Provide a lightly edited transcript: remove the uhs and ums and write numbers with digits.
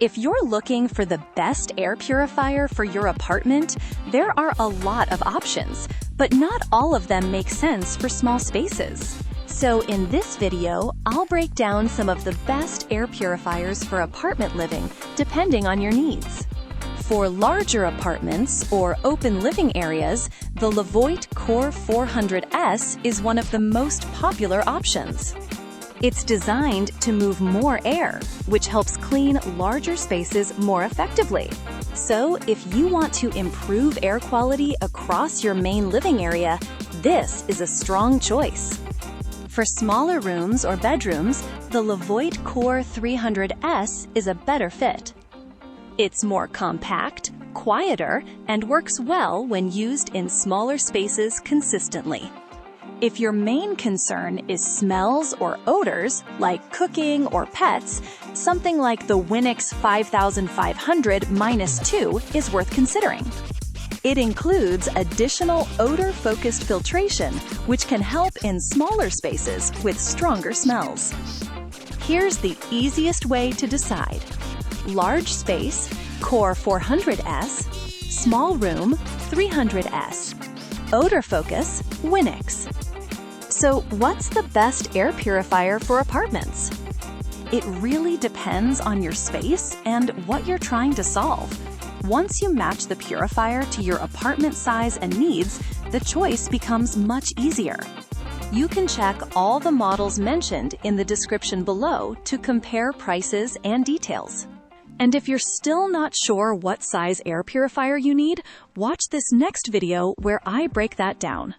If you're looking for the best air purifier for your apartment, there are a lot of options, but not all of them make sense for small spaces. So in this video, I'll break down some of the best air purifiers for apartment living, depending on your needs. For larger apartments or open living areas, the Levoit Core 400S is one of the most popular options. It's designed to move more air, which helps clean larger spaces more effectively. So, if you want to improve air quality across your main living area, this is a strong choice. For smaller rooms or bedrooms, the Levoit Core 300S is a better fit. It's more compact, quieter, and works well when used in smaller spaces consistently. If your main concern is smells or odors, like cooking or pets, something like the Winix 5500-2 is worth considering. It includes additional odor-focused filtration, which can help in smaller spaces with stronger smells. Here's the easiest way to decide. Large space, Core 400S, small room, 300S. Odor focus, Winix. So what's the best air purifier for apartments? It really depends on your space and what you're trying to solve. Once you match the purifier to your apartment size and needs, the choice becomes much easier. You can check all the models mentioned in the description below to compare prices and details. And if you're still not sure what size air purifier you need, watch this next video where I break that down.